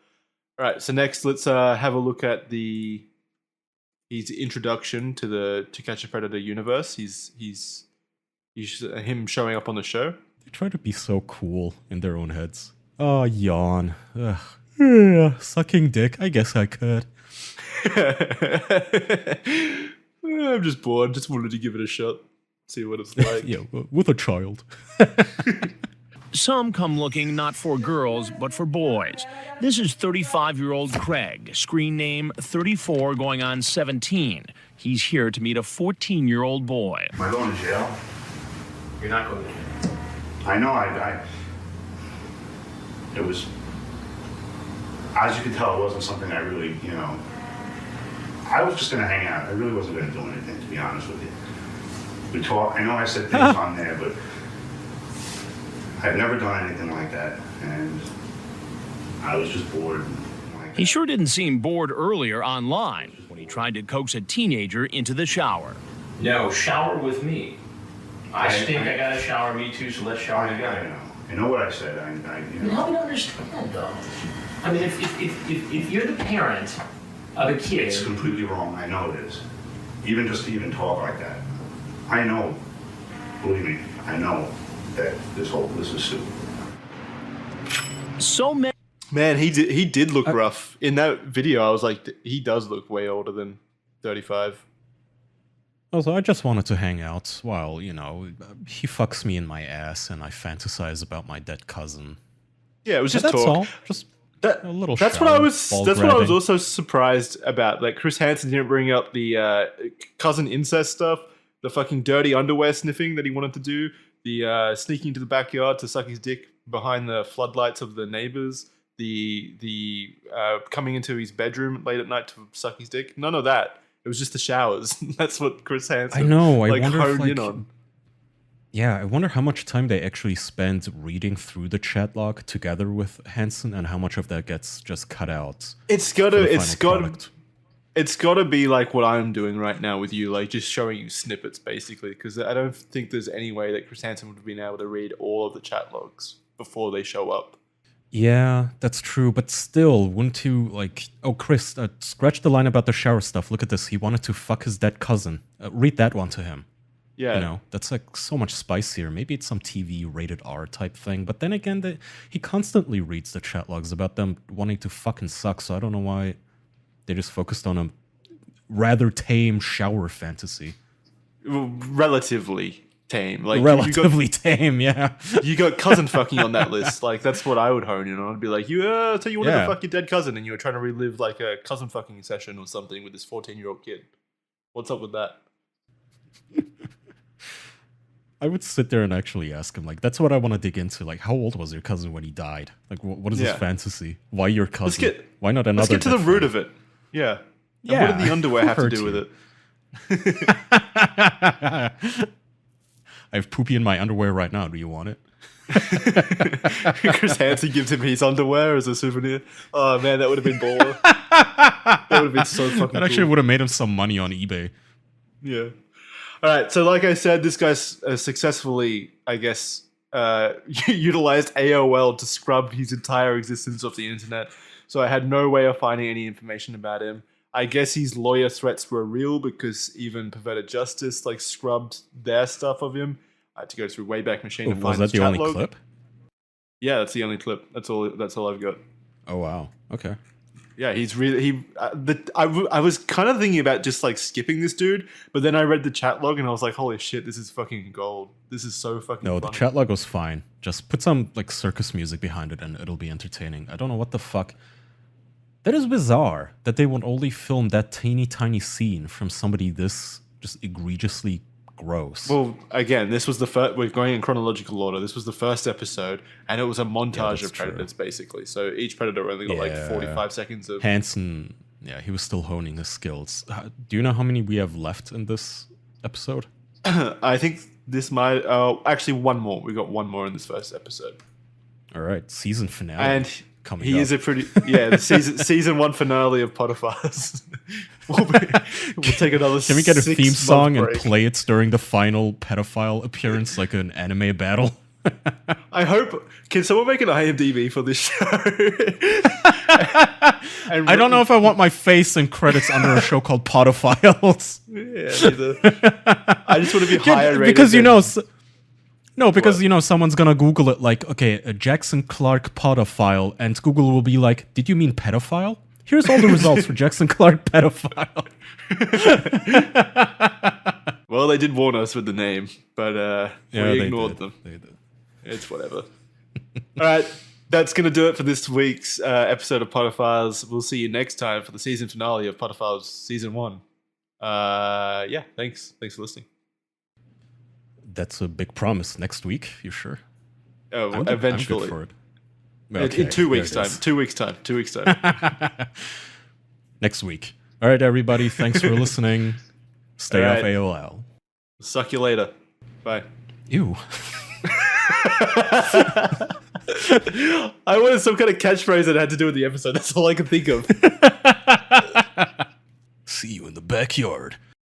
[SPEAKER 2] All right, so next let's have a look at his introduction to the To Catch a Predator universe. He's him showing up on the show.
[SPEAKER 1] They try to be so cool in their own heads. Oh, yawn. Ugh. Yeah, sucking dick. I guess I could.
[SPEAKER 2] I'm just bored. Just wanted to give it a shot. See what it's like.
[SPEAKER 1] Yeah, with a child.
[SPEAKER 3] Some come looking not for girls, but for boys. This is 35-year-old Craig, screen name 34GoingOn17. He's here to meet a 14-year-old boy.
[SPEAKER 4] Am I going to jail?
[SPEAKER 5] You're not going to jail.
[SPEAKER 4] I know, it was, as you can tell, it wasn't something I really, I was just going to hang out. I really wasn't going to do anything, to be honest with you. We talked, I know I said things on there, but I've never done anything like that, and I was just bored.
[SPEAKER 3] He sure didn't seem bored earlier online when he tried to coax a teenager into the shower.
[SPEAKER 5] No, shower with me. I stink, I gotta shower, me too, so let's shower together.
[SPEAKER 4] I know what I said.
[SPEAKER 5] Help me to understand, though. I mean, if you're the parent of a kid,
[SPEAKER 4] It's completely wrong. I know it is. Even just to even talk like that. I know. Believe me, I know that this is stupid.
[SPEAKER 3] So many.
[SPEAKER 2] Man, he did look rough in that video. I was like, he does look way older than 35.
[SPEAKER 1] Also, I just wanted to hang out while, you know, he fucks me in my ass and I fantasize about my dead cousin.
[SPEAKER 2] Yeah, it was just
[SPEAKER 1] that's
[SPEAKER 2] talk.
[SPEAKER 1] all. Just a little.
[SPEAKER 2] That's what I was. That's what I was also surprised about. Like Chris Hansen didn't bring up the cousin incest stuff, the fucking dirty underwear sniffing that he wanted to do, the sneaking into the backyard to suck his dick behind the floodlights of the neighbors, the coming into his bedroom late at night to suck his dick. None of that. It was just the showers. That's what Chris Hansen.
[SPEAKER 1] I know. I
[SPEAKER 2] like
[SPEAKER 1] wonder
[SPEAKER 2] honed
[SPEAKER 1] if,
[SPEAKER 2] in on.
[SPEAKER 1] Yeah, I wonder how much time they actually spend reading through the chat log together with Hansen, and how much of that gets just cut out. It's got
[SPEAKER 2] to be like what I'm doing right now with you, like just showing you snippets, basically, because I don't think there's any way that Chris Hansen would have been able to read all of the chat logs before they show up.
[SPEAKER 1] Yeah, that's true, but still, wouldn't you, like... Oh, Chris, scratch the line about the shower stuff. Look at this. He wanted to fuck his dead cousin. Read that one to him.
[SPEAKER 2] Yeah.
[SPEAKER 1] You know, that's like so much spicier. Maybe it's some TV rated R type thing, but then again, he constantly reads the chat logs about them wanting to fucking suck, so I don't know why they just focused on a rather tame shower fantasy.
[SPEAKER 2] Relatively tame. Like
[SPEAKER 1] relatively tame, yeah.
[SPEAKER 2] You got cousin fucking on that list. Like, that's what I would hone in on. I'd be like, so you wanted to fuck your dead cousin and you were trying to relive like a cousin fucking session or something with this 14-year-old kid. What's up with that?
[SPEAKER 1] I would sit there and actually ask him, like, that's what I want to dig into. Like, how old was your cousin when he died? Like, what is his fantasy? Why your cousin? Why not another?
[SPEAKER 2] Let's get to the root of it. Yeah.
[SPEAKER 1] Yeah.
[SPEAKER 2] And what did the underwear have to do with it?
[SPEAKER 1] I have poopy in my underwear right now. Do you want it?
[SPEAKER 2] Chris Hansen gives him his underwear as a souvenir. Oh man, that would have been baller. That would have been so fucking
[SPEAKER 1] That actually
[SPEAKER 2] cool.
[SPEAKER 1] would have made him some money on eBay.
[SPEAKER 2] Yeah. All right. So like I said, this guy successfully, I guess, utilized AOL to scrub his entire existence off the internet. So I had no way of finding any information about him. I guess his lawyer threats were real because even Perverted Justice like scrubbed their stuff of him. I had to go through Wayback Machine to find
[SPEAKER 1] was that
[SPEAKER 2] his
[SPEAKER 1] the
[SPEAKER 2] chat
[SPEAKER 1] only
[SPEAKER 2] log.
[SPEAKER 1] clip?
[SPEAKER 2] Yeah, that's the only clip. That's all I've got.
[SPEAKER 1] Oh wow. Okay.
[SPEAKER 2] Yeah, he's really I was kind of thinking about just like skipping this dude, but then I read the chat log and I was like, holy shit, this is fucking gold. This is so fucking
[SPEAKER 1] No,
[SPEAKER 2] funny.
[SPEAKER 1] the chat log was fine. Just put some like circus music behind it and it'll be entertaining. I don't know what the fuck. That is bizarre that they would only film that teeny tiny scene from somebody this just egregiously gross.
[SPEAKER 2] Well, again, this was the first. We're going in chronological order. This was the first episode, and it was a montage of predators, basically. So each predator only got like 45 seconds of.
[SPEAKER 1] Hansen, yeah, he was still honing his skills. Do you know how many we have left in this episode?
[SPEAKER 2] I think this might. Actually, one more. We got one more in this first episode.
[SPEAKER 1] All right, season finale.
[SPEAKER 2] And
[SPEAKER 1] coming
[SPEAKER 2] he
[SPEAKER 1] up.
[SPEAKER 2] is a pretty the season one finale of Potterfiles. we'll take another.
[SPEAKER 1] Can we get a theme song and
[SPEAKER 2] break.
[SPEAKER 1] play it during the final pedophile appearance, like an anime battle?
[SPEAKER 2] I hope. Can someone make an IMDb for this show?
[SPEAKER 1] I don't know if I want my face and credits under a show called Potterfiles.
[SPEAKER 2] Yeah, neither. I just want to be higher rated.
[SPEAKER 1] Because you know. No, because, you know, someone's gonna Google it like, okay, a Jackson Clarke pedophile, and Google will be like, did you mean pedophile? Here's all the results for Jackson Clarke pedophile.
[SPEAKER 2] Well, they did warn us with the name, but we ignored them.
[SPEAKER 1] They did.
[SPEAKER 2] It's whatever. All right, that's going to do it for this week's episode of Potterfiles. We'll see you next time for the season finale of Potterfiles Season 1. Yeah, thanks. Thanks for listening.
[SPEAKER 1] That's a big promise. Next week, you sure?
[SPEAKER 2] Oh,
[SPEAKER 1] I'm good
[SPEAKER 2] eventually.
[SPEAKER 1] for it.
[SPEAKER 2] In 2 weeks' time. 2 weeks' time. 2 weeks' time.
[SPEAKER 1] Next week. All right, everybody. Thanks for listening. Stay off
[SPEAKER 2] right.
[SPEAKER 1] AOL.
[SPEAKER 2] Suck you later. Bye.
[SPEAKER 1] Ew.
[SPEAKER 2] I wanted some kind of catchphrase that had to do with the episode. That's all I could think of.
[SPEAKER 1] See you in the backyard.